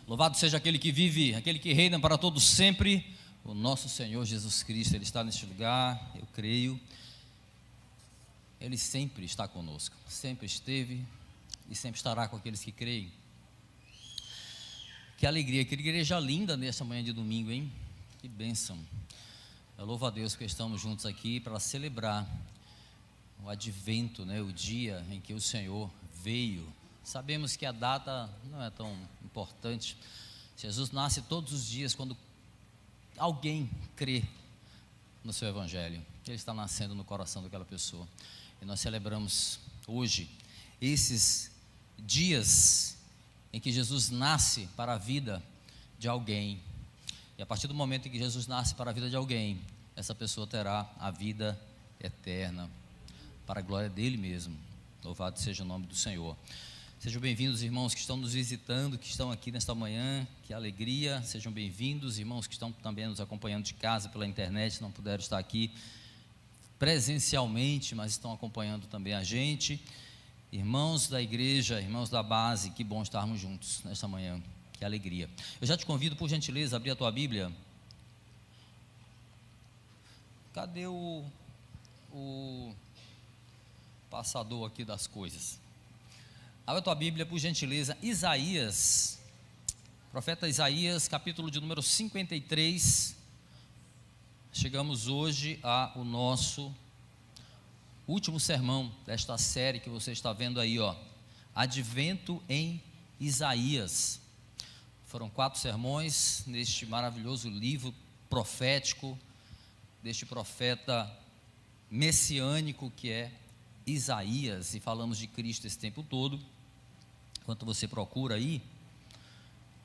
Louvado seja aquele que vive, aquele que reina para todos sempre, o nosso Senhor Jesus Cristo. Ele está neste lugar, eu creio. Ele sempre está conosco, sempre esteve e sempre estará com aqueles que creem. Que alegria, que igreja linda nesta manhã de domingo, hein? Que bênção. Eu louvo a Deus que estamos juntos aqui para celebrar o advento, o dia em que o Senhor veio. Sabemos que a data não é tão importante. Jesus nasce todos os dias quando alguém crê no seu evangelho. Ele está nascendo no coração daquela pessoa. E nós celebramos hoje esses dias em que Jesus nasce para a vida de alguém. E a partir do momento em que Jesus nasce para a vida de alguém, essa pessoa terá a vida eterna, para a glória dele mesmo. Louvado seja o nome do Senhor. Sejam bem-vindos, irmãos que estão nos visitando, que estão aqui nesta manhã, que alegria. Sejam bem-vindos, irmãos que estão também nos acompanhando de casa pela internet, não puderam estar aqui presencialmente, mas estão acompanhando também a gente. Irmãos da igreja, irmãos da base, que bom estarmos juntos nesta manhã, que alegria. Eu já te convido, por gentileza, a abrir a tua Bíblia. Cadê o passador aqui das coisas? Abra a tua Bíblia, por gentileza, Isaías, profeta Isaías, capítulo de número 53. Chegamos hoje ao nosso último sermão desta série que você está vendo aí, Advento em Isaías. Foram 4 sermões neste maravilhoso livro profético, deste profeta messiânico que é Isaías, e falamos de Cristo esse tempo todo. Enquanto você procura aí,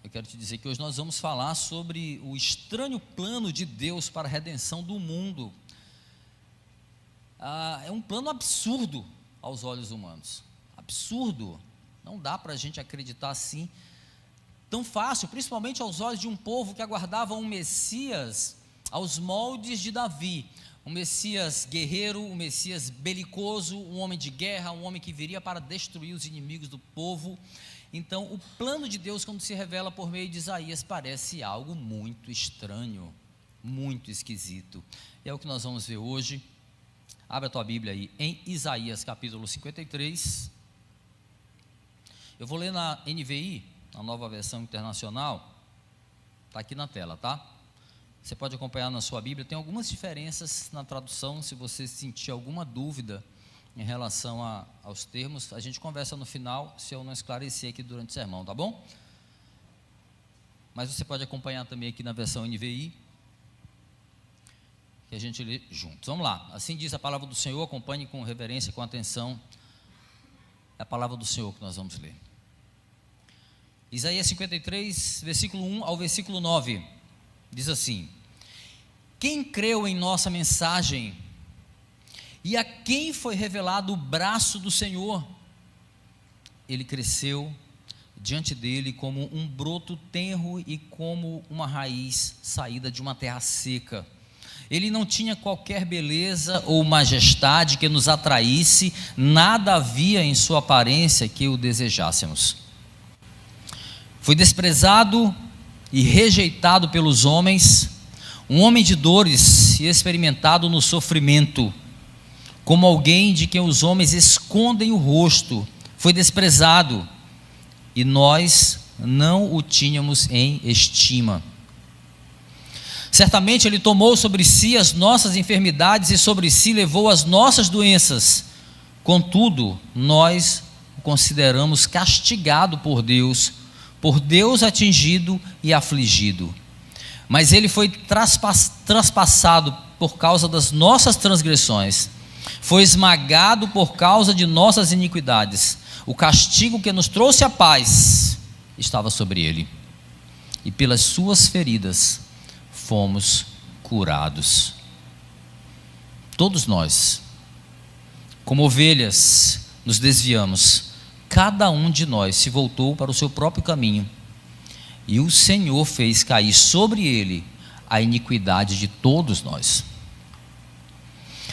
eu quero te dizer que hoje nós vamos falar sobre o estranho plano de Deus para a redenção do mundo. É um plano absurdo aos olhos humanos, absurdo, não dá para a gente acreditar assim, tão fácil, principalmente aos olhos de um povo que aguardava um Messias aos moldes de Davi, um Messias guerreiro, um Messias belicoso, um homem de guerra, um homem que viria para destruir os inimigos do povo. Então, o plano de Deus, quando se revela por meio de Isaías, parece algo muito estranho, muito esquisito. E é o que nós vamos ver hoje. Abre a tua Bíblia aí, em Isaías capítulo 53. Eu vou ler na NVI, na Nova Versão Internacional. Está aqui na tela, tá? Você pode acompanhar na sua Bíblia. Tem algumas diferenças na tradução. Se você sentir alguma dúvida em relação aos termos, a gente conversa no final, se eu não esclarecer aqui durante o sermão, tá bom? Mas você pode acompanhar também aqui na versão NVI, que a gente lê juntos. Vamos lá. Assim diz a palavra do Senhor. Acompanhe com reverência, com atenção. É a palavra do Senhor que nós vamos ler. Isaías 53, versículo 1 ao versículo 9. Diz assim: quem creu em nossa mensagem, e a quem foi revelado o braço do Senhor? Ele cresceu diante dele como um broto tenro e como uma raiz saída de uma terra seca. Ele não tinha qualquer beleza ou majestade que nos atraísse, nada havia em sua aparência que o desejássemos. Foi desprezado e rejeitado pelos homens, um homem de dores e experimentado no sofrimento, como alguém de quem os homens escondem o rosto. Foi desprezado e nós não o tínhamos em estima. Certamente ele tomou sobre si as nossas enfermidades e sobre si levou as nossas doenças. Contudo, nós o consideramos castigado por Deus atingido e afligido. Mas ele foi traspassado por causa das nossas transgressões, foi esmagado por causa de nossas iniquidades. O castigo que nos trouxe a paz estava sobre ele, e pelas suas feridas fomos curados. Todos nós, como ovelhas, nos desviamos. Cada um de nós se voltou para o seu próprio caminho, e o Senhor fez cair sobre ele a iniquidade de todos nós.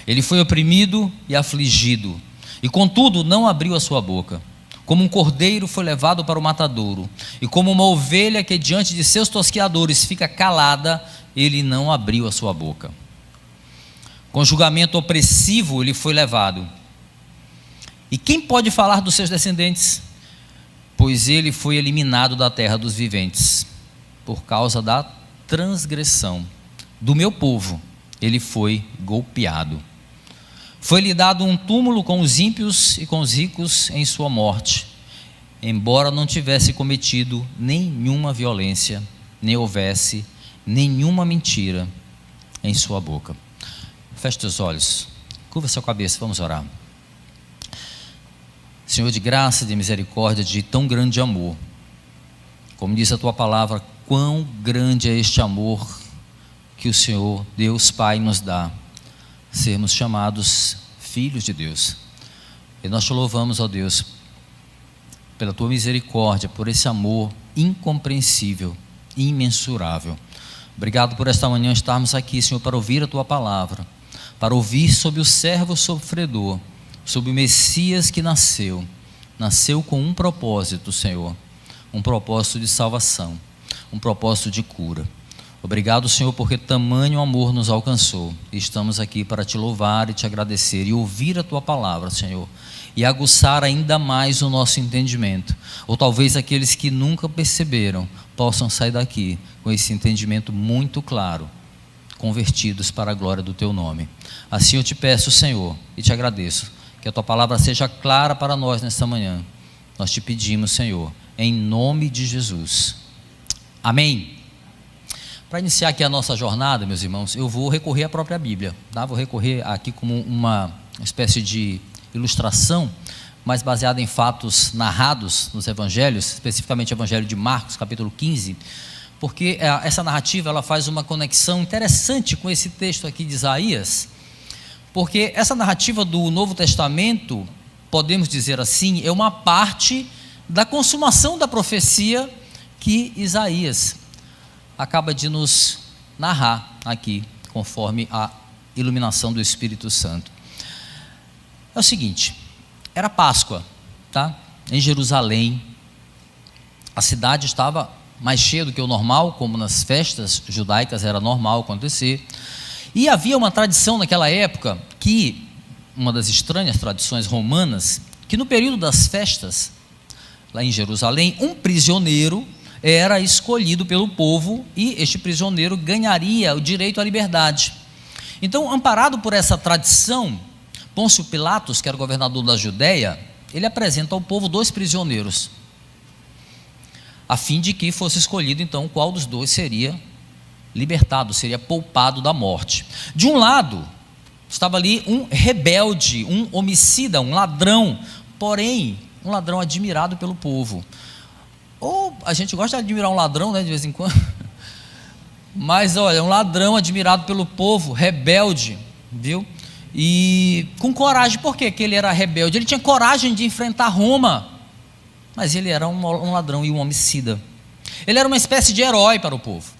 Ele foi oprimido e afligido, e contudo não abriu a sua boca. Como um cordeiro foi levado para o matadouro, e como uma ovelha que diante de seus tosqueadores fica calada, ele não abriu a sua boca. Com julgamento opressivo ele foi levado. E quem pode falar dos seus descendentes? Pois ele foi eliminado da terra dos viventes, por causa da transgressão do meu povo, ele foi golpeado. Foi-lhe dado um túmulo com os ímpios e com os ricos em sua morte, embora não tivesse cometido nenhuma violência, nem houvesse nenhuma mentira em sua boca. Feche teus olhos, curva sua cabeça, vamos orar. Senhor de graça, de misericórdia, de tão grande amor, como diz a tua palavra, quão grande é este amor que o Senhor, Deus Pai, nos dá, sermos chamados filhos de Deus. E nós te louvamos, ó Deus, pela tua misericórdia, por esse amor incompreensível, imensurável. Obrigado por esta manhã estarmos aqui, Senhor, para ouvir a tua palavra, para ouvir sobre o servo sofredor, sobre o Messias que nasceu com um propósito, Senhor, um propósito de salvação, um propósito de cura. Obrigado, Senhor, porque tamanho amor nos alcançou, e estamos aqui para te louvar e te agradecer e ouvir a tua palavra, Senhor, e aguçar ainda mais o nosso entendimento, ou talvez aqueles que nunca perceberam possam sair daqui com esse entendimento muito claro, convertidos para a glória do teu nome. Assim eu te peço, Senhor, e te agradeço, que a tua palavra seja clara para nós nesta manhã. Nós te pedimos, Senhor, em nome de Jesus. Amém. Para iniciar aqui a nossa jornada, meus irmãos, eu vou recorrer à própria Bíblia, tá? Vou recorrer aqui como uma espécie de ilustração, mas baseada em fatos narrados nos evangelhos, especificamente o evangelho de Marcos, capítulo 15, porque essa narrativa ela faz uma conexão interessante com esse texto aqui de Isaías, porque essa narrativa do Novo Testamento, podemos dizer assim, é uma parte da consumação da profecia que Isaías acaba de nos narrar aqui, conforme a iluminação do Espírito Santo. É o seguinte, era Páscoa, tá? Em Jerusalém, a cidade estava mais cheia do que o normal, como nas festas judaicas era normal acontecer, e havia uma tradição naquela época, que, uma das estranhas tradições romanas, que no período das festas, lá em Jerusalém, um prisioneiro era escolhido pelo povo e este prisioneiro ganharia o direito à liberdade. Então, amparado por essa tradição, Pôncio Pilatos, que era o governador da Judéia, ele apresenta ao povo 2 prisioneiros, a fim de que fosse escolhido então qual dos 2 seria libertado, seria poupado da morte. De um lado, estava ali um rebelde, um homicida, um ladrão, porém, um ladrão admirado pelo povo. Ou a gente gosta de admirar um ladrão, né, de vez em quando, mas olha, um ladrão admirado pelo povo, rebelde, viu? E com coragem. Por quê que ele era rebelde? Ele tinha coragem de enfrentar Roma, mas ele era um ladrão e um homicida. Ele era uma espécie de herói para o povo.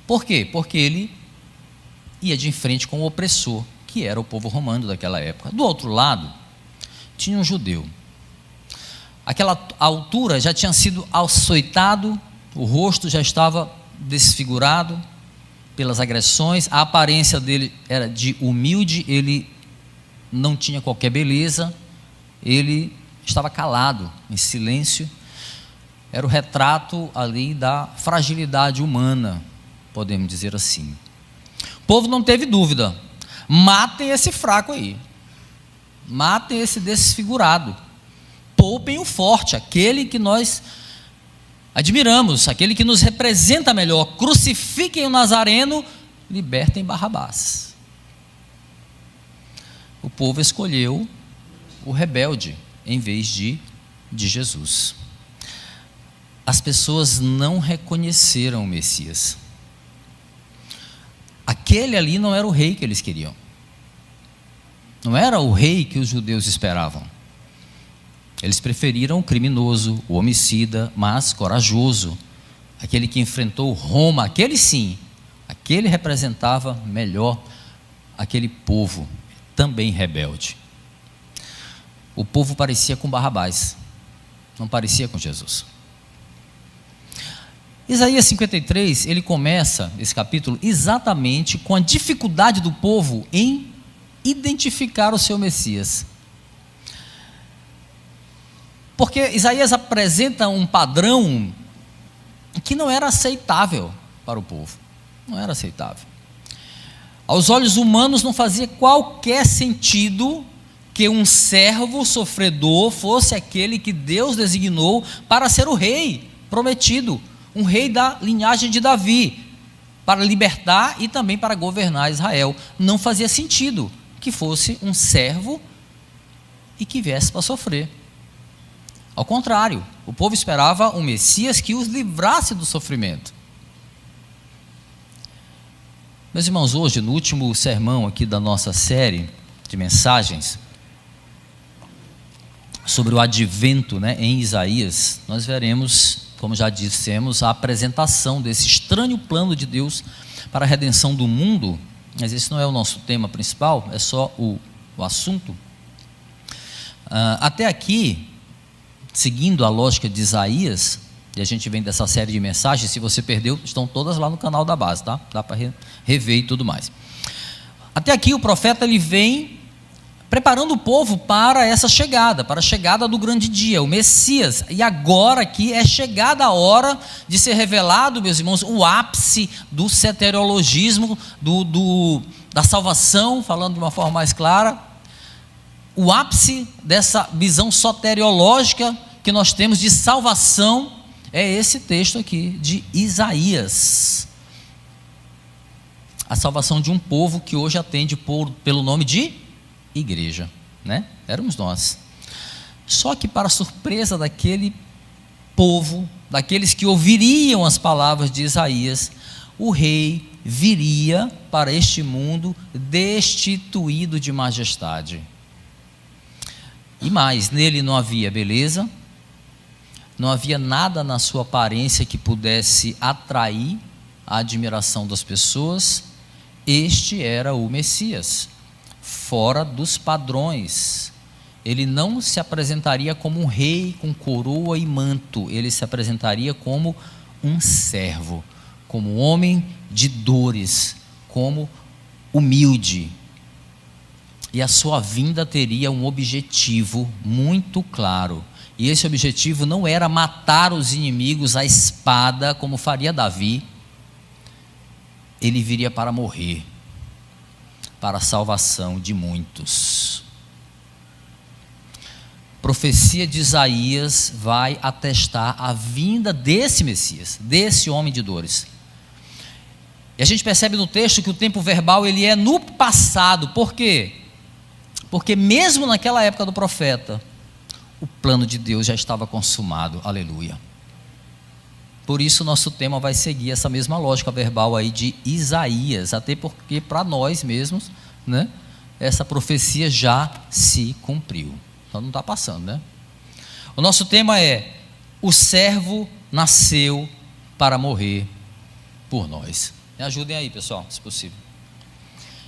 Por quê? Porque ele ia de frente com o opressor, que era o povo romano daquela época. Do outro lado, tinha um judeu. Aquela altura já tinha sido açoitado, o rosto já estava desfigurado pelas agressões, a aparência dele era de humilde, ele não tinha qualquer beleza, ele estava calado, em silêncio, era o retrato ali da fragilidade humana, podemos dizer assim. O povo não teve dúvida, matem esse fraco aí, matem esse desfigurado, poupem o forte, aquele que nós admiramos, aquele que nos representa melhor, crucifiquem o Nazareno, libertem Barrabás. O povo escolheu o rebelde em vez de Jesus. As pessoas não reconheceram o Messias. Aquele ali não era o rei que eles queriam, não era o rei que os judeus esperavam. Eles preferiram o criminoso, o homicida, mas corajoso, aquele que enfrentou Roma, aquele sim, aquele representava melhor aquele povo, também rebelde. o povo parecia com Barrabás, não parecia com Jesus. Isaías 53, ele começa esse capítulo exatamente com a dificuldade do povo em identificar o seu Messias. Porque Isaías apresenta um padrão que não era aceitável para o povo. Não era aceitável. Aos olhos humanos não fazia qualquer sentido que um servo sofredor fosse aquele que Deus designou para ser o rei prometido, um rei da linhagem de Davi, para libertar e também para governar Israel. Não fazia sentido que fosse um servo e que viesse para sofrer. Ao contrário, o povo esperava um Messias que os livrasse do sofrimento. Meus irmãos, hoje, no último sermão aqui da nossa série de mensagens sobre o advento, em Isaías, nós veremos, como já dissemos, a apresentação desse estranho plano de Deus para a redenção do mundo. Mas esse não é o nosso tema principal, é só o assunto. Até aqui, seguindo a lógica de Isaías, e a gente vem dessa série de mensagens, se você perdeu, estão todas lá no canal da base, tá? Dá para rever e tudo mais. Até aqui o profeta ele vem preparando o povo para essa chegada, para a chegada do grande dia, o Messias. E agora aqui é chegada a hora de ser revelado, meus irmãos, o ápice do soteriologismo, da salvação, falando de uma forma mais clara. O ápice dessa visão soteriológica que nós temos de salvação é esse texto aqui de Isaías. A salvação de um povo que hoje atende pelo nome de igreja, Éramos nós. Só que, para surpresa daquele povo, daqueles que ouviriam as palavras de Isaías, o rei viria para este mundo destituído de majestade. E mais, nele não havia beleza, não havia nada na sua aparência que pudesse atrair a admiração das pessoas. Este era o Messias, fora dos padrões. Ele não se apresentaria como um rei com coroa e manto, ele se apresentaria como um servo, como um homem de dores, como humilde. E a sua vinda teria um objetivo muito claro. E esse objetivo não era matar os inimigos à espada, como faria Davi. Ele viria para morrer, para a salvação de muitos. A profecia de Isaías vai atestar a vinda desse Messias, desse homem de dores. E a gente percebe no texto que o tempo verbal ele é no passado. Por quê? Porque mesmo naquela época do profeta, o plano de Deus já estava consumado. Aleluia. Por isso nosso tema vai seguir essa mesma lógica verbal aí de Isaías, até porque para nós mesmos, essa profecia já se cumpriu. Então não está passando, O nosso tema é: o servo nasceu para morrer por nós. Me ajudem aí, pessoal, se possível.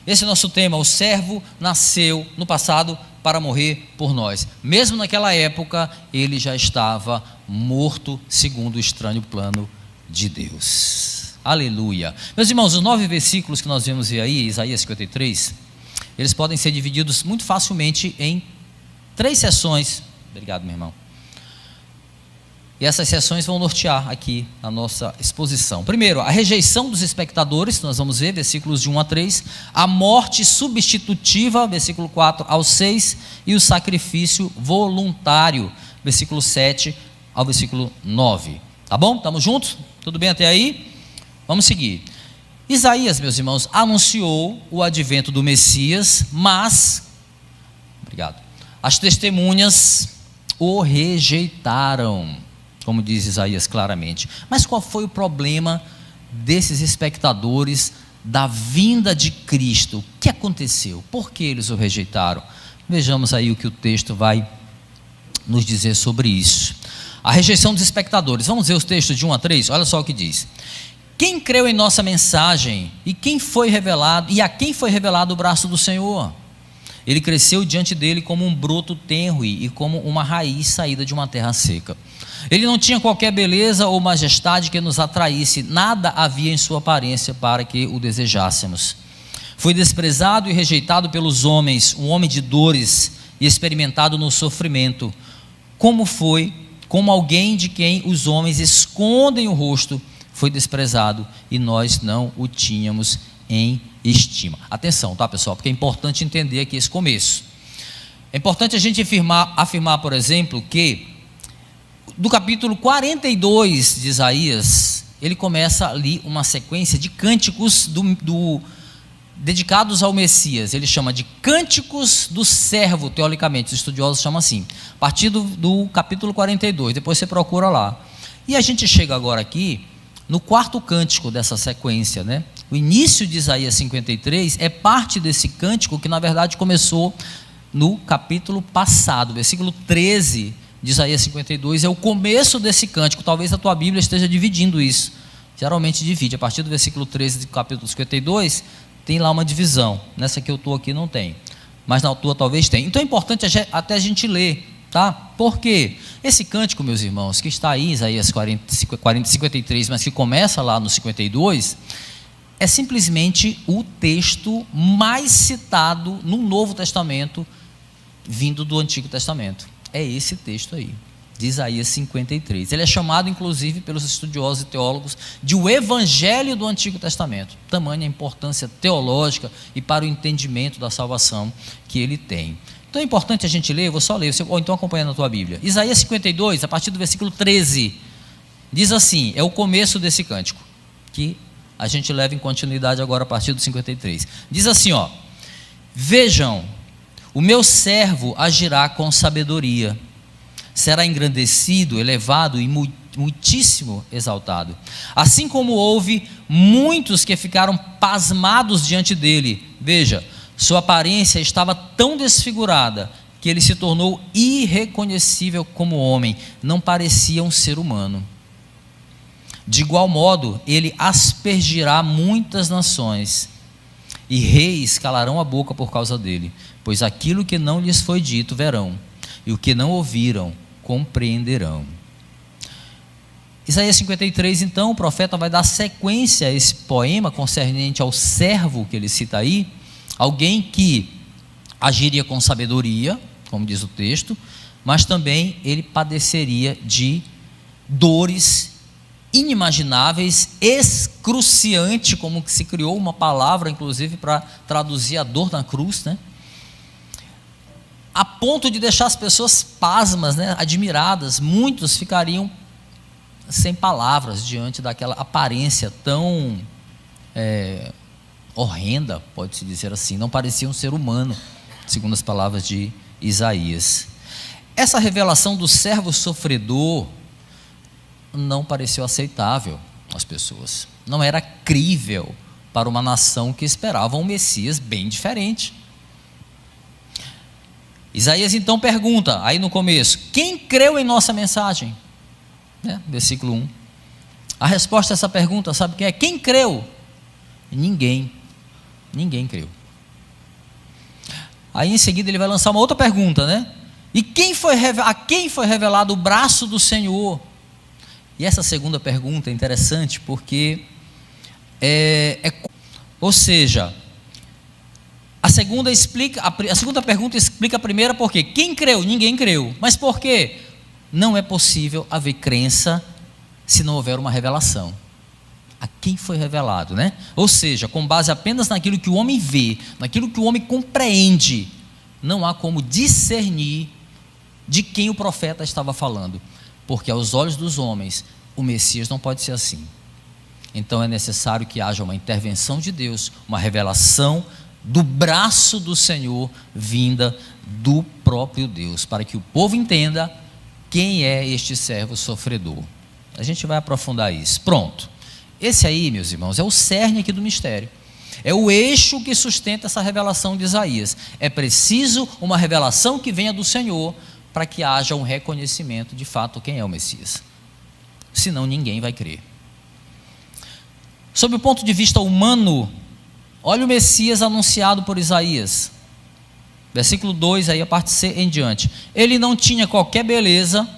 Esse é o nosso tema: o servo nasceu no passado para morrer por nós. Mesmo naquela época, ele já estava morto segundo o estranho plano de Deus. Aleluia. Meus irmãos, os 9 versículos que nós vemos aí, Isaías 53, eles podem ser divididos muito facilmente em 3 sessões. Obrigado, meu irmão. E essas sessões vão nortear aqui a nossa exposição. Primeiro, a rejeição dos espectadores, nós vamos ver, versículos de 1 a 3. A morte substitutiva, versículo 4 ao 6. E o sacrifício voluntário, versículo 7 ao versículo 9. Tá bom? Estamos juntos? Tudo bem até aí? Vamos seguir. Isaías, meus irmãos, anunciou o advento do Messias, mas, as testemunhas o rejeitaram, como diz Isaías claramente. Mas qual foi o problema desses espectadores da vinda de Cristo? O que aconteceu? Por que eles o rejeitaram? Vejamos aí o que o texto vai nos dizer sobre isso. A rejeição dos espectadores. Vamos ver os textos de 1 a 3? Olha só o que diz. Quem creu em nossa mensagem e a quem foi revelado o braço do Senhor? Ele cresceu diante dele como um broto tenro e como uma raiz saída de uma terra seca. Ele não tinha qualquer beleza ou majestade que nos atraísse, nada havia em sua aparência para que o desejássemos. Foi desprezado e rejeitado pelos homens, um homem de dores e experimentado no sofrimento. Como alguém de quem os homens escondem o rosto, foi desprezado e nós não o tínhamos em estima. Atenção, tá, pessoal? Porque é importante entender aqui esse começo. É importante a gente afirmar, por exemplo, que do capítulo 42 de Isaías, ele começa ali uma sequência de cânticos dedicados ao Messias. Ele chama de cânticos do servo, teoricamente, os estudiosos chamam assim, a partir do capítulo 42, depois você procura lá. E a gente chega agora aqui no quarto cântico dessa sequência, né? O início de Isaías 53 é parte desse cântico que na verdade começou no capítulo passado, versículo 13 de Isaías 52 é o começo desse cântico. Talvez a tua Bíblia esteja dividindo isso, geralmente divide, a partir do versículo 13 do capítulo 52, tem lá uma divisão, nessa que eu estou aqui não tem, mas na tua talvez tem. Então é importante até a gente ler, tá? Por quê? Esse cântico, meus irmãos, que está aí em Isaías 53, mas que começa lá no 52, é simplesmente o texto mais citado no Novo Testamento, vindo do Antigo Testamento. É esse texto aí, de Isaías 53. Ele é chamado, inclusive, pelos estudiosos e teólogos, de o Evangelho do Antigo Testamento. Tamanha a importância teológica e para o entendimento da salvação que ele tem. Então é importante a gente ler, eu vou só ler, ou então acompanhando a tua Bíblia. Isaías 52, a partir do versículo 13, diz assim, é o começo desse cântico, que a gente leva em continuidade agora a partir do 53. Diz assim, ó: vejam, o meu servo agirá com sabedoria, será engrandecido, elevado e muitíssimo exaltado. Assim como houve muitos que ficaram pasmados diante dele, veja, sua aparência estava tão desfigurada que ele se tornou irreconhecível como homem, não parecia um ser humano. De igual modo, ele aspergirá muitas nações, e reis calarão a boca por causa dele, pois aquilo que não lhes foi dito verão, e o que não ouviram compreenderão. Isaías 53, então, o profeta vai dar sequência a esse poema concernente ao servo que ele cita aí, alguém que agiria com sabedoria, como diz o texto, mas também ele padeceria de dores inimagináveis, excruciante, como que se criou uma palavra, inclusive, para traduzir a dor na cruz, né? A ponto de deixar as pessoas pasmas, né? Admiradas. Muitos ficariam sem palavras diante daquela aparência tão horrenda, pode-se dizer assim, não parecia um ser humano, segundo as palavras de Isaías. Essa revelação do servo sofredor não pareceu aceitável às pessoas, não era crível para uma nação que esperava um Messias bem diferente. Isaías então pergunta, aí no começo, quem creu em nossa mensagem? Versículo 1. A resposta a essa pergunta, sabe quem é? Quem creu? Ninguém creu. Aí em seguida ele vai lançar uma outra pergunta, né? E a quem foi revelado o braço do Senhor? E essa segunda pergunta é interessante porque ou seja, a segunda pergunta explica a primeira. Por quê? Quem creu? Ninguém creu. Mas por quê? Não é possível haver crença se não houver uma revelação. A quem foi revelado, né? Ou seja, com base apenas naquilo que o homem vê, naquilo que o homem compreende, não há como discernir de quem o profeta estava falando, porque aos olhos dos homens, o Messias não pode ser assim. Então é necessário que haja uma intervenção de Deus, uma revelação do braço do Senhor, vinda do próprio Deus, para que o povo entenda quem é este servo sofredor. A gente vai aprofundar isso. Pronto. Esse aí, meus irmãos, é o cerne aqui do mistério. É o eixo que sustenta essa revelação de Isaías. É preciso uma revelação que venha do Senhor para que haja um reconhecimento de fato quem é o Messias. Senão ninguém vai crer. Sob o ponto de vista humano, olha o Messias anunciado por Isaías. Versículo 2, aí a parte C em diante. Ele não tinha qualquer beleza.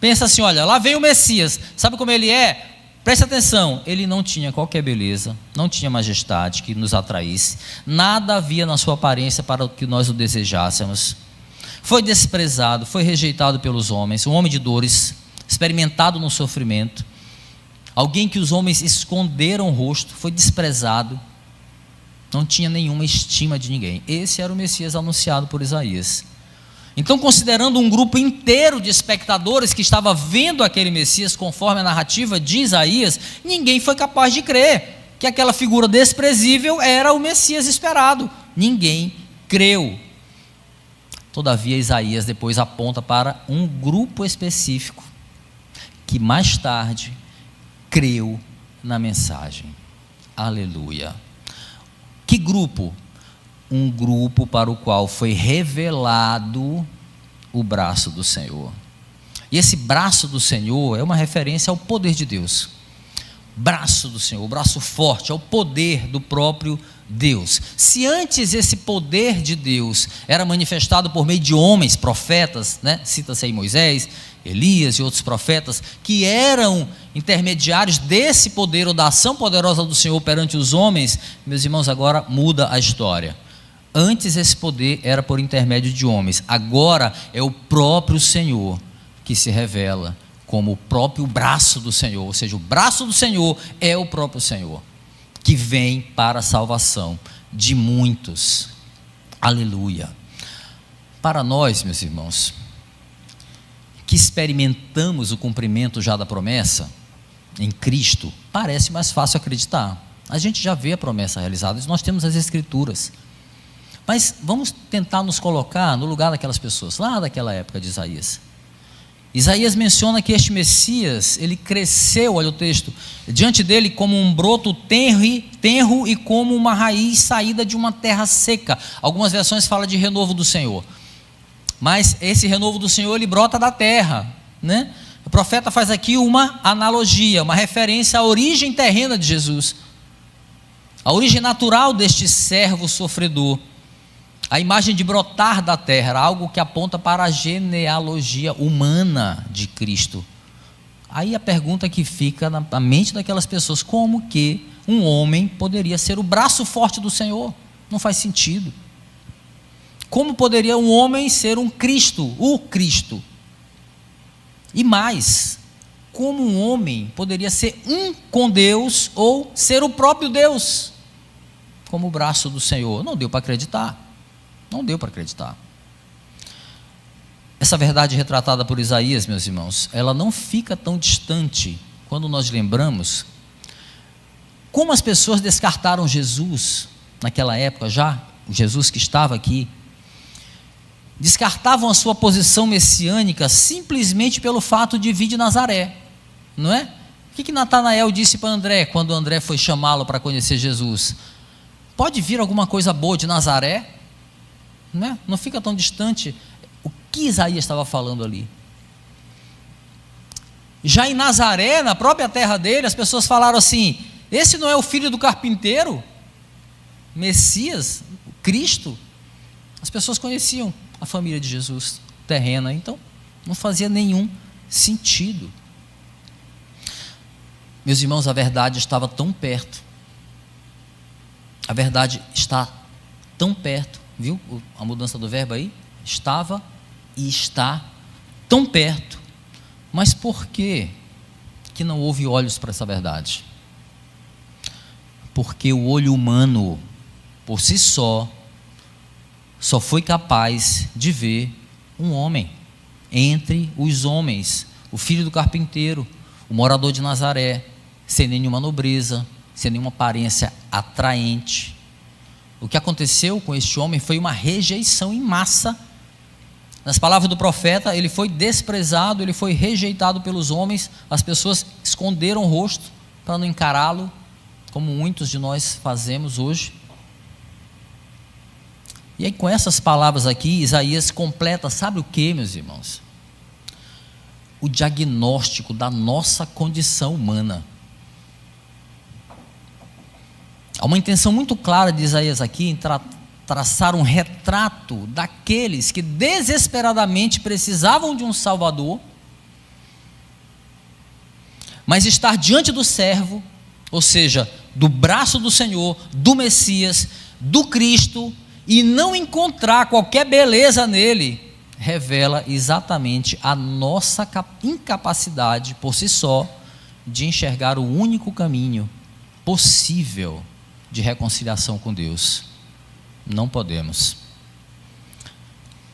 Pensa assim, olha, lá vem o Messias. Sabe como ele é? Preste atenção. Ele não tinha qualquer beleza, não tinha majestade que nos atraísse. Nada havia na sua aparência para que nós o desejássemos. Foi desprezado, foi rejeitado pelos homens. Um homem de dores, experimentado no sofrimento. Alguém que os homens esconderam o rosto, foi desprezado. Não tinha nenhuma estima de ninguém. Esse era o Messias anunciado por Isaías. Então, considerando um grupo inteiro de espectadores que estava vendo aquele Messias conforme a narrativa de Isaías, ninguém foi capaz de crer que aquela figura desprezível era o Messias esperado. Ninguém creu. Todavia, Isaías depois aponta para um grupo específico que mais tarde creu na mensagem. Aleluia. Que grupo? Um grupo para o qual foi revelado o braço do Senhor. E esse braço do Senhor é uma referência ao poder de Deus. Braço do Senhor, o braço forte, é o poder do próprio Deus. Se antes esse poder de Deus era manifestado por meio de homens, profetas, né? Cita-se aí Moisés, Elias e outros profetas, que eram intermediários desse poder ou da ação poderosa do Senhor perante os homens, meus irmãos, agora muda a história. Antes esse poder era por intermédio de homens, agora é o próprio Senhor que se revela como o próprio braço do Senhor, ou seja, o braço do Senhor é o próprio Senhor, que vem para a salvação de muitos. Aleluia. Para nós, meus irmãos, que experimentamos o cumprimento já da promessa em Cristo, parece mais fácil acreditar. A gente já vê a promessa realizada, nós temos as Escrituras. Mas vamos tentar nos colocar no lugar daquelas pessoas, lá daquela época de Isaías. Isaías menciona que este Messias, ele cresceu, olha o texto, diante dele como um broto tenro e como uma raiz saída de uma terra seca. Algumas versões falam de renovo do Senhor. Mas esse renovo do Senhor, ele brota da terra, né? O profeta faz aqui uma analogia, uma referência à origem terrena de Jesus, a origem natural deste servo sofredor. A imagem de brotar da terra era algo que aponta para a genealogia humana de Cristo. Aí a pergunta que fica na mente daquelas pessoas: como que um homem poderia ser o braço forte do Senhor? Não faz sentido. Como poderia um homem ser um Cristo, o Cristo? E mais, como um homem poderia ser um com Deus ou ser o próprio Deus como o braço do Senhor? Não deu para acreditar. Não deu para acreditar. Essa verdade retratada por Isaías, meus irmãos, ela não fica tão distante quando nós lembramos como as pessoas descartaram Jesus naquela época já, o Jesus que estava aqui. Descartavam a sua posição messiânica simplesmente pelo fato de vir de Nazaré, não é? O que Natanael disse para André quando André foi chamá-lo para conhecer Jesus? Pode vir alguma coisa boa de Nazaré? Não fica tão distante o que Isaías estava falando ali. Já em Nazaré, na própria terra dele, as pessoas falaram assim: esse não é o filho do carpinteiro? Messias, Cristo? As pessoas conheciam a família de Jesus terrena, então não fazia nenhum sentido. Meus irmãos, a verdade estava tão perto. A verdade está tão perto. Viu a mudança do verbo aí? Estava e está tão perto. Mas por que não houve olhos para essa verdade? Porque o olho humano, por si só foi capaz de ver um homem entre os homens, o filho do carpinteiro, o morador de Nazaré, sem nenhuma nobreza, sem nenhuma aparência atraente. O que aconteceu com este homem foi uma rejeição em massa. Nas palavras do profeta, ele foi desprezado, ele foi rejeitado pelos homens. As pessoas esconderam o rosto para não encará-lo, como muitos de nós fazemos hoje. E aí, com essas palavras aqui, Isaías completa, sabe o que, meus irmãos? O diagnóstico da nossa condição humana. Há uma intenção muito clara de Isaías aqui traçar um retrato daqueles que desesperadamente precisavam de um Salvador, mas estar diante do servo, ou seja, do braço do Senhor, do Messias, do Cristo, e não encontrar qualquer beleza nele, revela exatamente a nossa incapacidade por si só de enxergar o único caminho possível de reconciliação com Deus. Não podemos.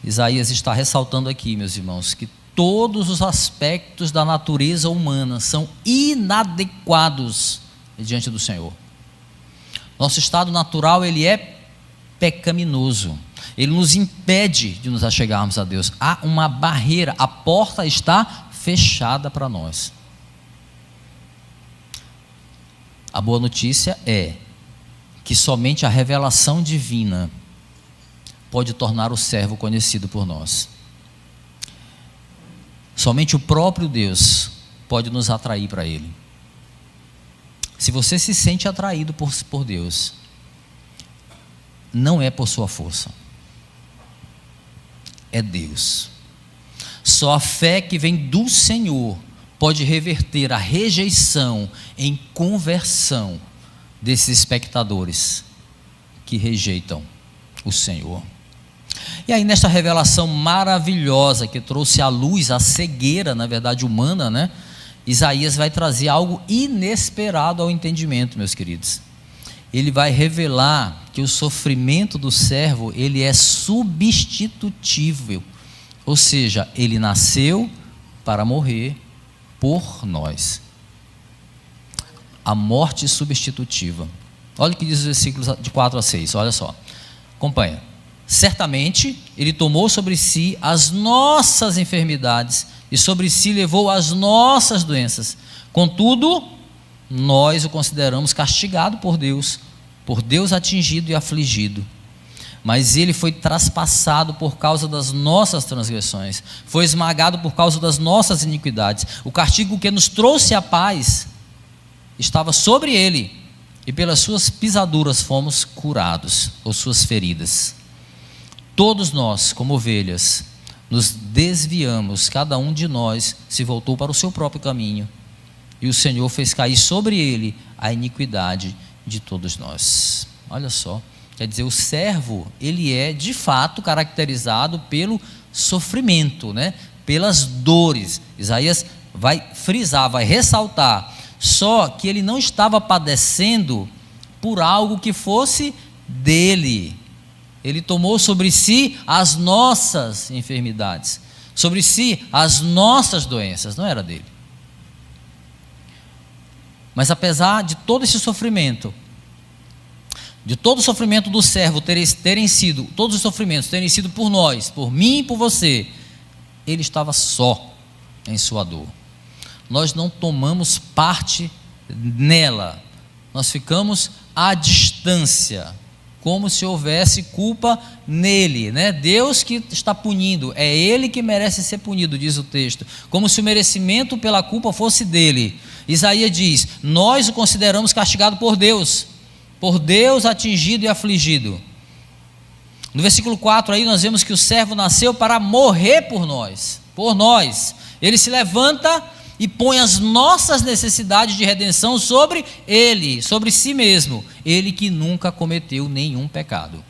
Isaías está ressaltando aqui, meus irmãos, que todos os aspectos da natureza humana são inadequados diante do Senhor. Nosso estado natural, ele é pecaminoso. Ele nos impede de nos achegarmos a Deus. Há uma barreira, a porta está fechada para nós. A boa notícia é que somente a revelação divina pode tornar o servo conhecido por nós. Somente o próprio Deus pode nos atrair para Ele. Se você se sente atraído por Deus, não é por sua força, é Deus. Só a fé que vem do Senhor pode reverter a rejeição em conversão desses espectadores que rejeitam o Senhor. E aí, nesta revelação maravilhosa que trouxe à luz a cegueira, na verdade, humana, né? Isaías vai trazer algo inesperado ao entendimento, meus queridos. Ele vai revelar que o sofrimento do servo, ele é substitutível. Ou seja, ele nasceu para morrer por nós. A morte substitutiva. Olha o que diz os versículos de 4 a 6, olha só. Acompanha. Certamente, ele tomou sobre si as nossas enfermidades e sobre si levou as nossas doenças. Contudo, nós o consideramos castigado por Deus atingido e afligido. Mas ele foi traspassado por causa das nossas transgressões, foi esmagado por causa das nossas iniquidades. O castigo que nos trouxe a paz estava sobre ele, e pelas suas pisaduras fomos curados, ou suas feridas. Todos nós, como ovelhas, nos desviamos, cada um de nós se voltou para o seu próprio caminho, e o Senhor fez cair sobre ele a iniquidade de todos nós. Olha só, quer dizer, o servo, ele é de fato caracterizado pelo sofrimento, né? Pelas dores. Isaías vai frisar, vai ressaltar, só que ele não estava padecendo por algo que fosse dele. Ele tomou sobre si as nossas enfermidades, sobre si as nossas doenças, não era dele. Mas apesar de todo esse sofrimento, de todo o sofrimento do servo todos os sofrimentos terem sido por nós, por mim e por você, ele estava só em sua dor. Nós não tomamos parte nela, nós ficamos à distância, como se houvesse culpa nele, né? Deus que está punindo, é ele que merece ser punido, diz o texto, como se o merecimento pela culpa fosse dele. Isaías diz, nós o consideramos castigado por Deus atingido e afligido. No versículo 4 aí nós vemos que o servo nasceu para morrer por nós, ele se levanta e põe as nossas necessidades de redenção sobre ele, sobre si mesmo, ele que nunca cometeu nenhum pecado.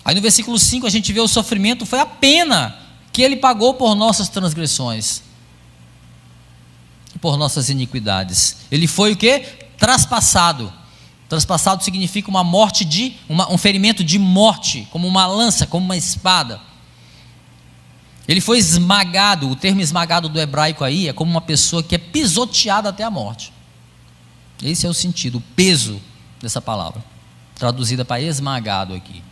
Aí no versículo 5 a gente vê o sofrimento, foi a pena que ele pagou por nossas transgressões e por nossas iniquidades. Ele foi o quê? Traspassado. Traspassado significa uma morte um ferimento de morte, como uma lança, como uma espada. Ele foi esmagado. O termo esmagado do hebraico aí é como uma pessoa que é pisoteada até a morte. Esse é o sentido, o peso dessa palavra, traduzida para esmagado aqui.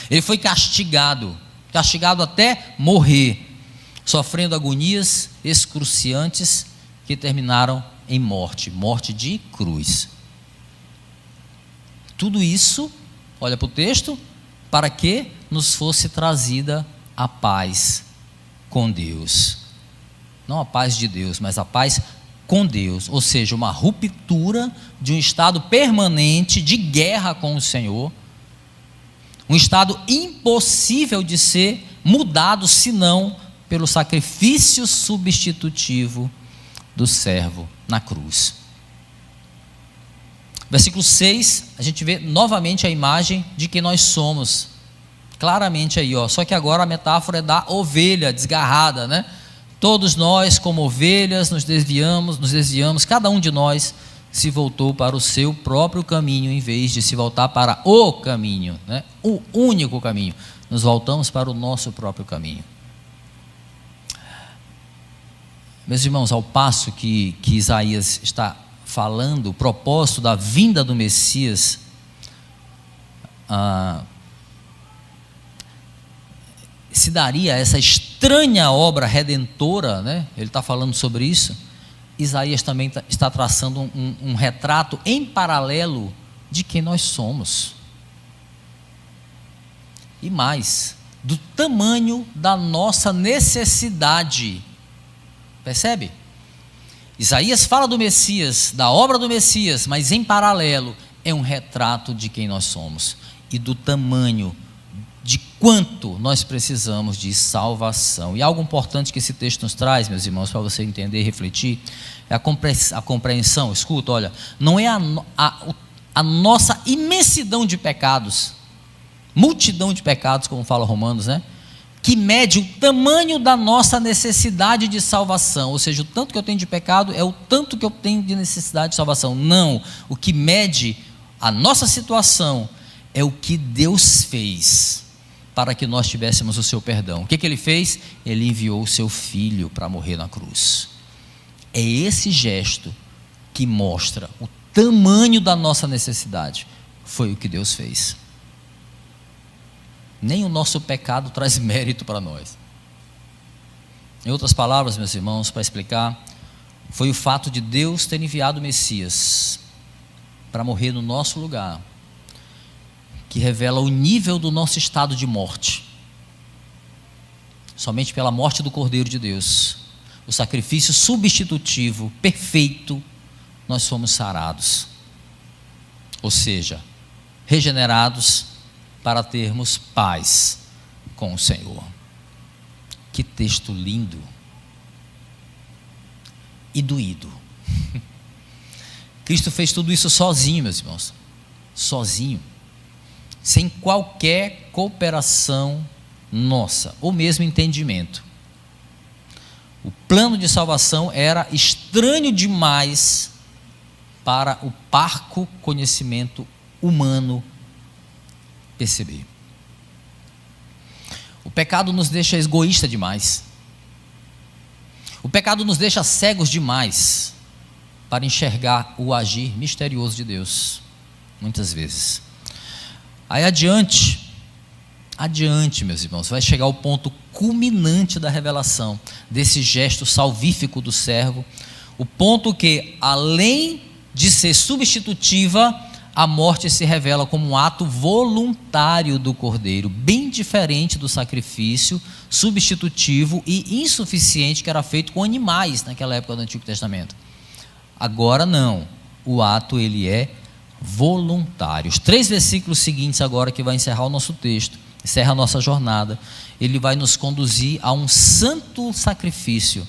Ele foi castigado até morrer, sofrendo agonias excruciantes que terminaram em morte de cruz. Tudo isso, olha para o texto, para que nos fosse trazida a paz com Deus. Não a paz de Deus, mas a paz com Deus, ou seja, uma ruptura de um estado permanente de guerra com o Senhor, um estado impossível de ser mudado, senão pelo sacrifício substitutivo do servo na cruz. Versículo 6, a gente vê novamente a imagem de quem nós somos, claramente aí, só que agora a metáfora é da ovelha desgarrada, né? Todos nós, como ovelhas, nos desviamos, cada um de nós se voltou para o seu próprio caminho, em vez de se voltar para o caminho, né? O único caminho. Nos voltamos para o nosso próprio caminho. Meus irmãos, ao passo que Isaías está falando, o propósito da vinda do Messias, se daria essa estranha obra redentora, né? Ele está falando sobre isso. Isaías também está traçando um retrato em paralelo de quem nós somos. E mais, do tamanho da nossa necessidade. Percebe? Isaías fala do Messias, da obra do Messias, mas em paralelo é um retrato de quem nós somos e do tamanho de quanto nós precisamos de salvação. E algo importante que esse texto nos traz, meus irmãos, para você entender e refletir, é a compreensão. Escuta, olha, não é a nossa imensidão de pecados, multidão de pecados, como fala Romanos, né? Que mede o tamanho da nossa necessidade de salvação, ou seja, o tanto que eu tenho de pecado é o tanto que eu tenho de necessidade de salvação. Não, o que mede a nossa situação é o que Deus fez para que nós tivéssemos o seu perdão. O que ele fez? Ele enviou o seu filho para morrer na cruz. É esse gesto que mostra o tamanho da nossa necessidade. Foi o que Deus fez. Nem o nosso pecado traz mérito para nós. Em outras palavras, meus irmãos, para explicar, foi o fato de Deus ter enviado o Messias para morrer no nosso lugar, que revela o nível do nosso estado de morte. Somente pela morte do Cordeiro de Deus, o sacrifício substitutivo, perfeito, nós fomos sarados. Ou seja, regenerados para termos paz com o Senhor. Que texto lindo e doído. Cristo fez tudo isso sozinho, meus irmãos, sozinho, sem qualquer cooperação nossa, ou mesmo entendimento. O plano de salvação era estranho demais para o parco conhecimento humano perceber. O pecado nos deixa egoísta demais. O pecado nos deixa cegos demais para enxergar o agir misterioso de Deus, muitas vezes. Aí adiante, meus irmãos, vai chegar o ponto culminante da revelação, desse gesto salvífico do servo, o ponto que, além de ser substitutiva, a morte se revela como um ato voluntário do Cordeiro, bem diferente do sacrifício substitutivo e insuficiente que era feito com animais naquela época do Antigo Testamento. Agora não, o ato ele é voluntário. Os 3 versículos seguintes agora, que vai encerrar o nosso texto, encerra a nossa jornada, ele vai nos conduzir a um santo sacrifício.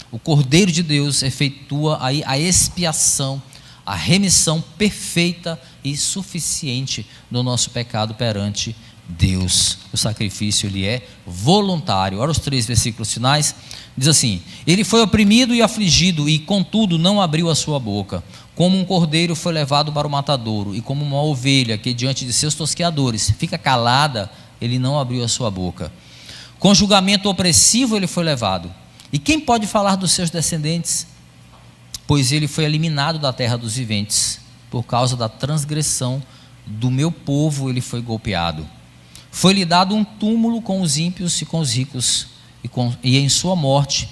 O Cordeiro de Deus efetua aí a expiação, a remissão perfeita e suficiente do nosso pecado perante Deus. O sacrifício ele é voluntário. Olha os 3 versículos finais, diz assim: ele foi oprimido e afligido, e contudo não abriu a sua boca. Como um cordeiro foi levado para o matadouro, e como uma ovelha que diante de seus tosqueadores fica calada, ele não abriu a sua boca. Com julgamento opressivo ele foi levado. E quem pode falar dos seus descendentes? Pois ele foi eliminado da terra dos viventes, por causa da transgressão do meu povo ele foi golpeado. Foi-lhe dado um túmulo com os ímpios e com os ricos, e em sua morte,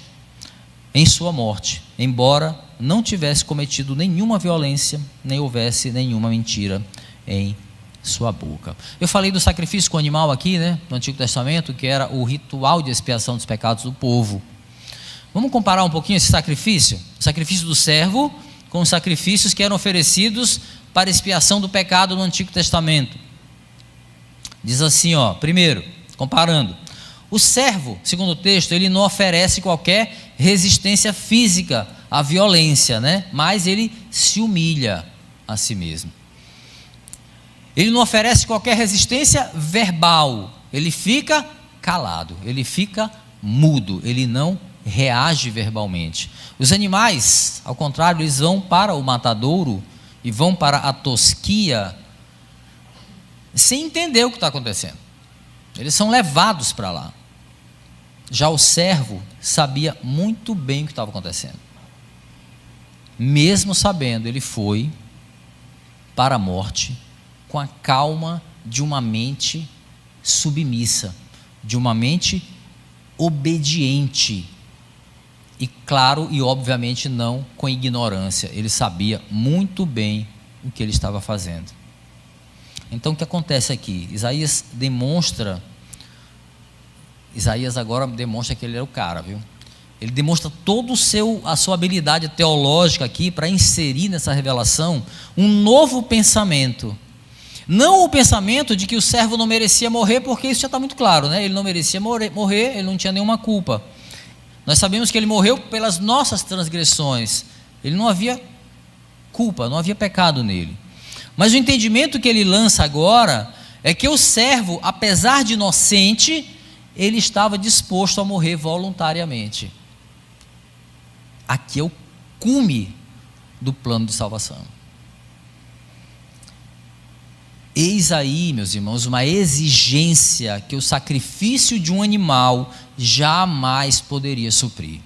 embora não tivesse cometido nenhuma violência, nem houvesse nenhuma mentira em sua boca. Eu falei do sacrifício com o animal aqui, né, no Antigo Testamento, que era o ritual de expiação dos pecados do povo. Vamos comparar um pouquinho esse sacrifício? O sacrifício do servo com os sacrifícios que eram oferecidos para expiação do pecado no Antigo Testamento. Diz assim, ó, primeiro, comparando, o servo, segundo o texto, ele não oferece qualquer resistência física à violência, né? Mas ele se humilha a si mesmo. Ele não oferece qualquer resistência verbal, ele fica calado, ele fica mudo, ele não reage verbalmente. Os animais, ao contrário, eles vão para o matadouro e vão para a tosquia sem entender o que está acontecendo. Eles são levados para lá. Já o servo sabia muito bem o que estava acontecendo. Mesmo sabendo, ele foi para a morte com a calma de uma mente submissa, de uma mente obediente. E claro e obviamente não com ignorância. Ele sabia muito bem o que ele estava fazendo. Então o que acontece aqui? Isaías agora demonstra que ele é o cara, viu? Ele demonstra toda a sua habilidade teológica aqui para inserir nessa revelação um novo pensamento. Não o pensamento de que o servo não merecia morrer, porque isso já está muito claro, né? Ele não merecia morrer, ele não tinha nenhuma culpa. Nós sabemos que ele morreu pelas nossas transgressões. Ele não havia culpa, não havia pecado nele. Mas o entendimento que ele lança agora é que o servo, apesar de inocente, ele estava disposto a morrer voluntariamente. Aqui é o cume do plano de salvação. Eis aí, meus irmãos, uma exigência que o sacrifício de um animal jamais poderia suprir.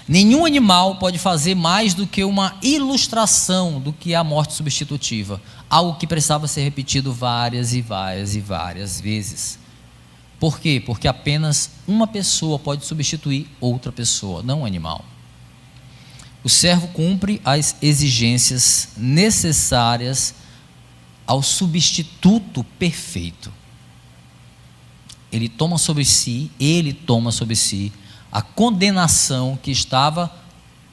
Nenhum animal pode fazer mais do que uma ilustração do que é a morte substitutiva, algo que precisava ser repetido várias e várias e várias vezes. Por quê? Porque apenas uma pessoa pode substituir outra pessoa, não um animal. O servo cumpre as exigências necessárias ao substituto perfeito. Ele toma sobre si a condenação que estava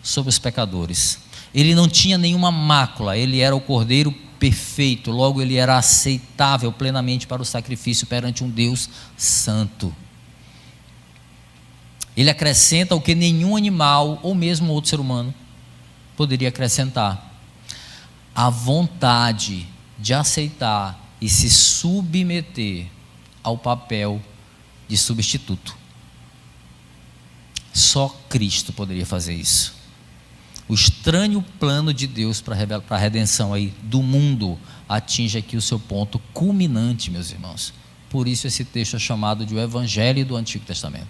sobre os pecadores. Ele não tinha nenhuma mácula, ele era o cordeiro perfeito, logo ele era aceitável plenamente para o sacrifício perante um Deus santo. Ele acrescenta o que nenhum animal ou mesmo outro ser humano poderia acrescentar: a vontade de aceitar e se submeter ao papel de substituto. Só Cristo poderia fazer isso. O estranho plano de Deus para a redenção aí do mundo atinge aqui o seu ponto culminante, meus irmãos. Por isso esse texto é chamado de o Evangelho do Antigo Testamento.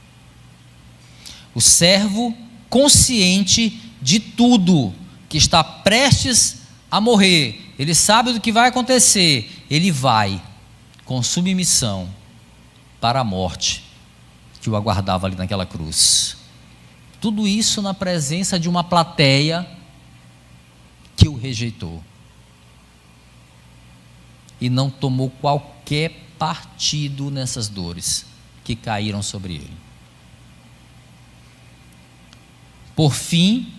O servo consciente de tudo, que está prestes a morrer, ele sabe do que vai acontecer, ele vai com submissão para a morte que o aguardava ali naquela cruz. Tudo isso na presença de uma plateia que o rejeitou e não tomou qualquer partido nessas dores que caíram sobre ele. Por fim,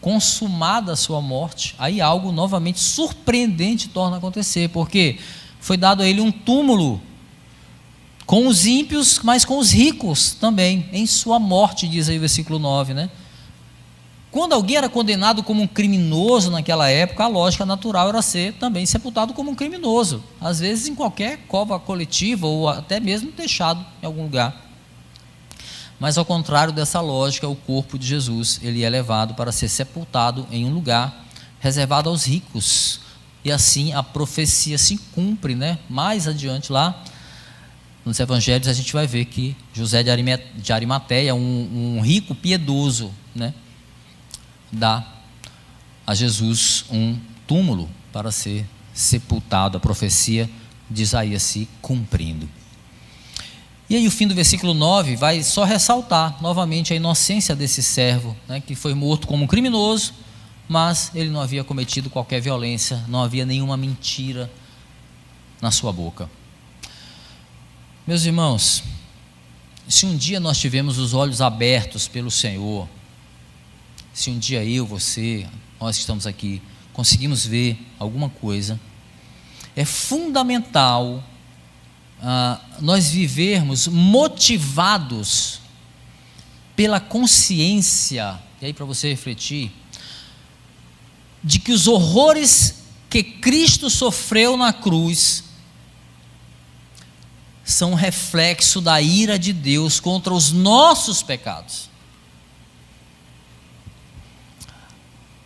consumada a sua morte, aí algo novamente surpreendente torna a acontecer, porque foi dado a ele um túmulo com os ímpios, mas com os ricos também, em sua morte, diz aí o versículo 9, né? Quando alguém era condenado como um criminoso naquela época, a lógica natural era ser também sepultado como um criminoso, às vezes em qualquer cova coletiva ou até mesmo deixado em algum lugar. Mas ao contrário dessa lógica, o corpo de Jesus, ele é levado para ser sepultado em um lugar reservado aos ricos, e assim a profecia se cumpre, né? Mais adiante lá, nos evangelhos a gente vai ver que José de Arimateia, um rico piedoso, né, dá a Jesus um túmulo para ser sepultado, a profecia de Isaías se cumprindo. E aí o fim do versículo 9 vai só ressaltar novamente a inocência desse servo, né, que foi morto como um criminoso, mas ele não havia cometido qualquer violência, não havia nenhuma mentira na sua boca. Meus irmãos, se um dia nós tivermos os olhos abertos pelo Senhor, se um dia eu, você, nós que estamos aqui, conseguimos ver alguma coisa, é fundamental nós vivermos motivados pela consciência, e aí para você refletir, de que os horrores que Cristo sofreu na cruz são reflexo da ira de Deus contra os nossos pecados.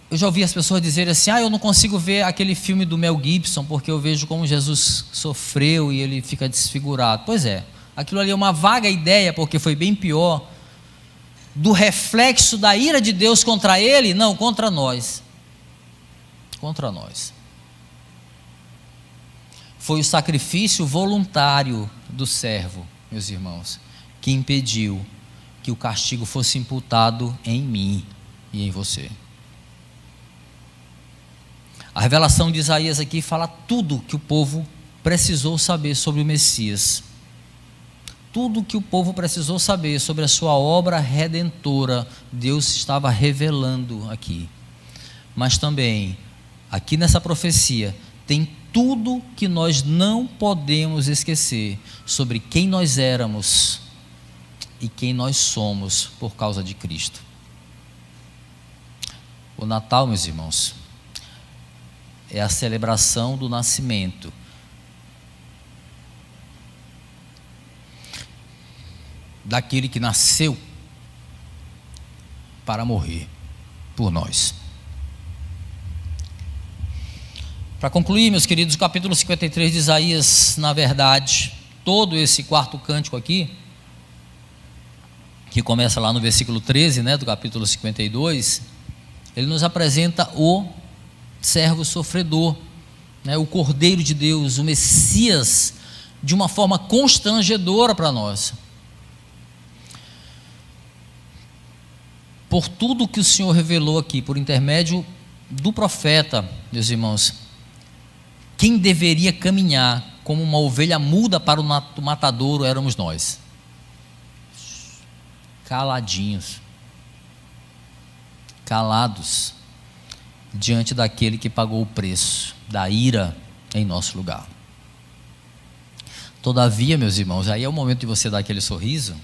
Eu já ouvi as pessoas dizerem assim: eu não consigo ver aquele filme do Mel Gibson, porque eu vejo como Jesus sofreu e ele fica desfigurado. Pois é, aquilo ali é uma vaga ideia, porque foi bem pior, do reflexo da ira de Deus contra ele, não, contra nós. Contra nós. Foi o sacrifício voluntário do servo, meus irmãos, que impediu que o castigo fosse imputado em mim e em você. A revelação de Isaías aqui fala tudo que o povo precisou saber sobre o Messias. Tudo que o povo precisou saber sobre a sua obra redentora, Deus estava revelando aqui. Mas também, aqui nessa profecia, tem tudo que nós não podemos esquecer sobre quem nós éramos e quem nós somos por causa de Cristo. O Natal, meus irmãos, é a celebração do nascimento daquele que nasceu para morrer por nós. Para concluir, meus queridos, o capítulo 53 de Isaías, na verdade, todo esse quarto cântico aqui, que começa lá no versículo 13, do capítulo 52, ele nos apresenta o servo sofredor, o Cordeiro de Deus, o Messias, de uma forma constrangedora para nós. Por tudo que o Senhor revelou aqui, por intermédio do profeta, meus irmãos, quem deveria caminhar como uma ovelha muda para o matadouro éramos nós, caladinhos, calados, diante daquele que pagou o preço da ira em nosso lugar. Todavia, meus irmãos, aí é o momento de você dar aquele sorriso.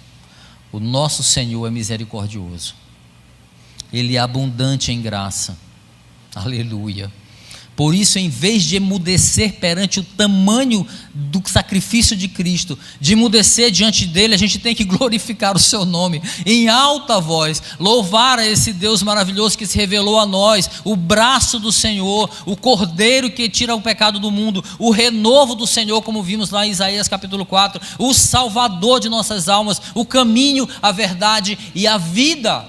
O nosso Senhor é misericordioso, Ele é abundante em graça, aleluia. Por isso, em vez de emudecer perante o tamanho do sacrifício de Cristo, de emudecer diante dele, a gente tem que glorificar o seu nome em alta voz, louvar a esse Deus maravilhoso que se revelou a nós, o braço do Senhor, o Cordeiro que tira o pecado do mundo, o renovo do Senhor, como vimos lá em Isaías capítulo 4, o Salvador de nossas almas, o caminho, a verdade e a vida.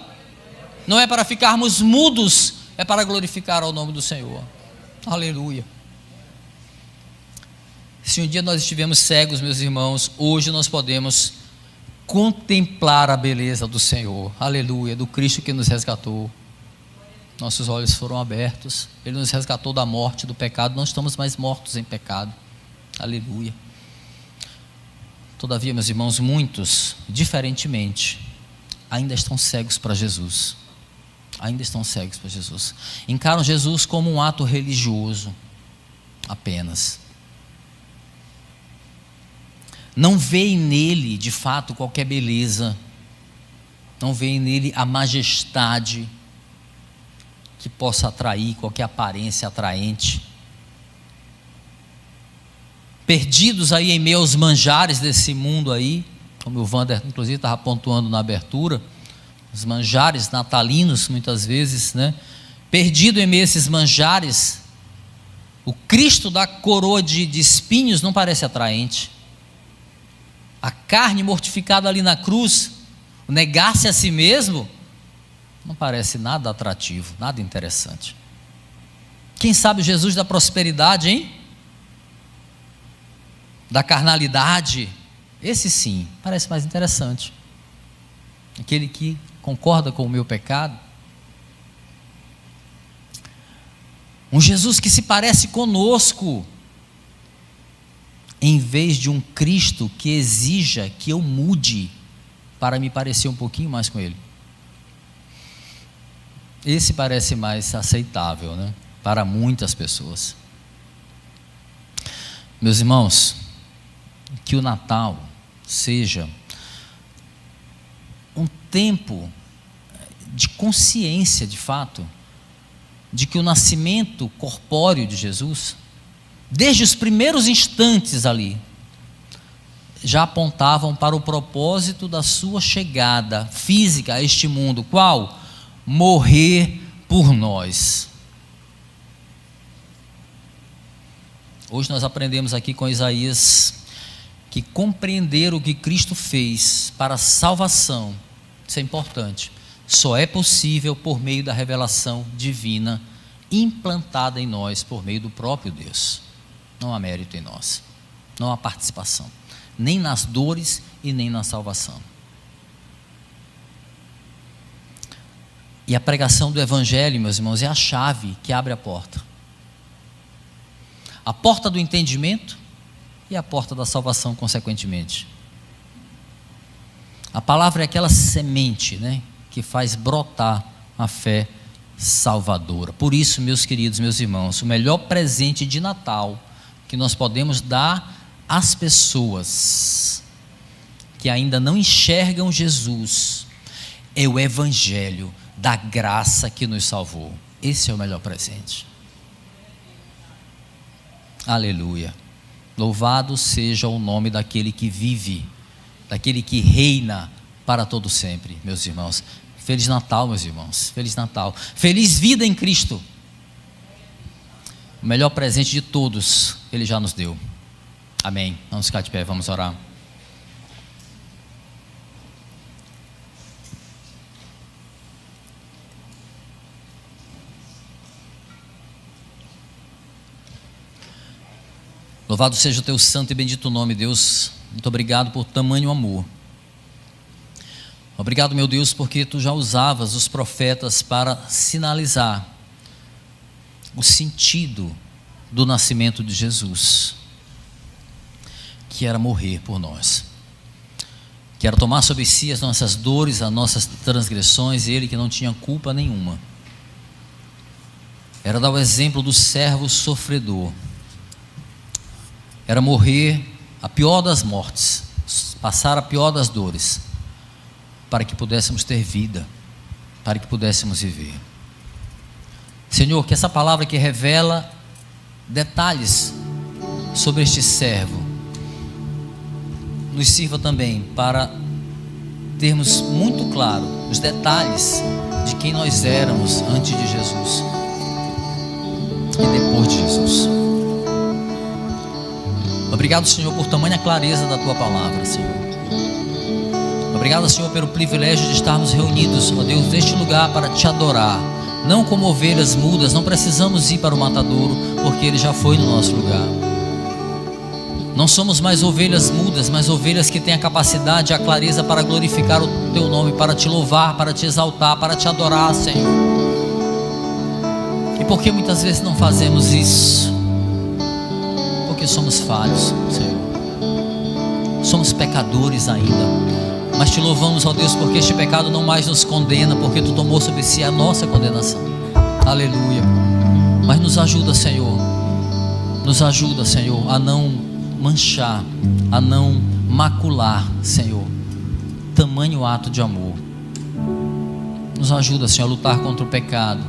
Não é para ficarmos mudos, é para glorificar ao nome do Senhor. Aleluia. Se um dia nós estivemos cegos, meus irmãos, hoje nós podemos contemplar a beleza do Senhor, aleluia, do Cristo que nos resgatou. Nossos olhos foram abertos, Ele nos resgatou da morte, do pecado, não estamos mais mortos em pecado, aleluia. Todavia, meus irmãos, muitos, diferentemente, ainda estão cegos para Jesus. Ainda estão cegos para Jesus. Encaram Jesus como um ato religioso apenas. Não veem nele, de fato, qualquer beleza. Não veem nele a majestade que possa atrair, qualquer aparência atraente. Perdidos aí em meio aos manjares desse mundo aí, como o Wander, inclusive, estava pontuando na abertura, os manjares natalinos, muitas vezes, perdido em meio a esses manjares, o Cristo da coroa de espinhos não parece atraente. A carne mortificada ali na cruz, o negar-se a si mesmo, não parece nada atrativo, nada interessante. Quem sabe o Jesus da prosperidade, hein? Da carnalidade, esse sim, parece mais interessante. Aquele que concorda com o meu pecado. Um Jesus que se parece conosco, em vez de um Cristo que exija que eu mude para me parecer um pouquinho mais com Ele. Esse parece mais aceitável, para muitas pessoas. Meus irmãos, que o Natal seja um tempo de consciência, de fato, de que o nascimento corpóreo de Jesus, desde os primeiros instantes ali, já apontavam para o propósito da sua chegada física a este mundo. Qual? Morrer por nós. Hoje nós aprendemos aqui com Isaías que compreender o que Cristo fez para a salvação, isso é importante, só é possível por meio da revelação divina implantada em nós por meio do próprio Deus. Não há mérito em nós, não há participação, nem nas dores e nem na salvação. E a pregação do Evangelho, meus irmãos, é a chave que abre a porta do entendimento e a porta da salvação, consequentemente. A palavra é aquela semente, que faz brotar a fé salvadora. Por isso, meus queridos, meus irmãos, o melhor presente de Natal que nós podemos dar às pessoas que ainda não enxergam Jesus é o Evangelho da graça que nos salvou. Esse é o melhor presente. Aleluia. Louvado seja o nome daquele que vive, daquele que reina para todo sempre, meus irmãos. Feliz Natal, meus irmãos. Feliz Natal. Feliz vida em Cristo. O melhor presente de todos, Ele já nos deu. Amém. Vamos ficar de pé, vamos orar. Louvado seja o teu santo e bendito nome, Deus. Muito obrigado por tamanho amor. Obrigado, meu Deus, porque tu já usavas os profetas para sinalizar o sentido do nascimento de Jesus, que era morrer por nós, que era tomar sobre si as nossas dores, as nossas transgressões, ele que não tinha culpa nenhuma, era dar o exemplo do servo sofredor, era morrer a pior das mortes, passar a pior das dores, para que pudéssemos ter vida, para que pudéssemos viver. Senhor, que essa palavra que revela detalhes sobre este servo nos sirva também para termos muito claro os detalhes de quem nós éramos antes de Jesus e depois de Jesus. Obrigado, Senhor, por tamanha clareza da Tua palavra, Senhor. Obrigado, Senhor, pelo privilégio de estarmos reunidos, ó Deus, neste lugar para Te adorar. Não como ovelhas mudas, não precisamos ir para o matadouro, porque Ele já foi no nosso lugar. Não somos mais ovelhas mudas, mas ovelhas que têm a capacidade e a clareza para glorificar o Teu nome, para Te louvar, para Te exaltar, para Te adorar, Senhor. E por que muitas vezes não fazemos isso? Porque somos falhos, Senhor. Somos pecadores ainda. Mas Te louvamos, ó Deus, porque este pecado não mais nos condena, porque Tu tomou sobre si a nossa condenação. Aleluia. Mas nos ajuda, Senhor. Nos ajuda, Senhor, a não manchar, a não macular, Senhor, tamanho ato de amor. Nos ajuda, Senhor, a lutar contra o pecado,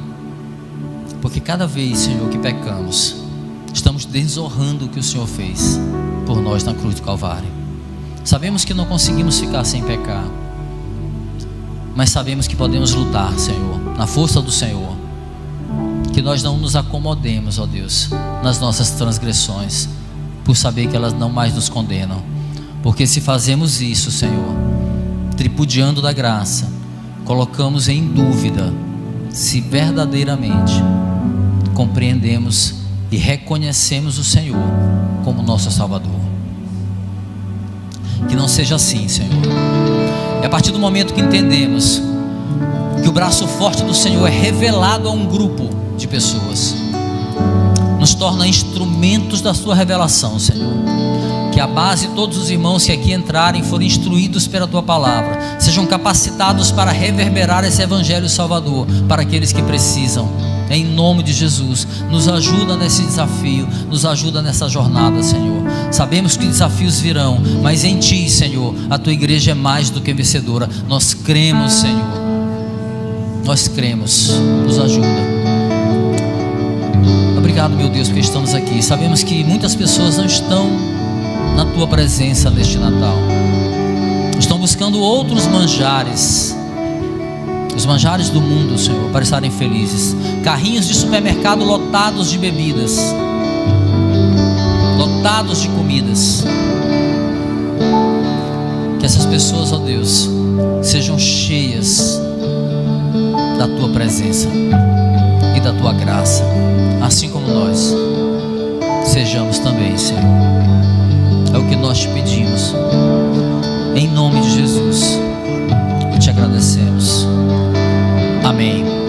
porque cada vez, Senhor, que pecamos, estamos desonrando o que o Senhor fez por nós na cruz do Calvário. Sabemos que não conseguimos ficar sem pecar, mas sabemos que podemos lutar, Senhor, na força do Senhor. Que nós não nos acomodemos, ó Deus, nas nossas transgressões, por saber que elas não mais nos condenam. Porque se fazemos isso, Senhor, tripudiando da graça, colocamos em dúvida se verdadeiramente compreendemos e reconhecemos o Senhor como nosso Salvador. Que não seja assim, Senhor. E a partir do momento que entendemos que o braço forte do Senhor é revelado a um grupo de pessoas, nos torna instrumentos da sua revelação, Senhor. Que a base de todos os irmãos que aqui entrarem forem instruídos pela Tua palavra, sejam capacitados para reverberar esse Evangelho Salvador para aqueles que precisam. Em nome de Jesus, nos ajuda nesse desafio, nos ajuda nessa jornada, Senhor. Sabemos que desafios virão, mas em Ti, Senhor, a Tua igreja é mais do que vencedora. Nós cremos, Senhor. Nós cremos. Nos ajuda. Obrigado, meu Deus, porque estamos aqui. Sabemos que muitas pessoas não estão na Tua presença neste Natal. Estão buscando outros manjares, os manjares do mundo, Senhor, para estarem felizes. Carrinhos de supermercado lotados de bebidas, lotados de comidas. Que essas pessoas, ó Deus, sejam cheias da Tua presença e da Tua graça, assim como nós sejamos também, Senhor. É o que nós te pedimos, em nome de Jesus, e te agradecemos. Amém.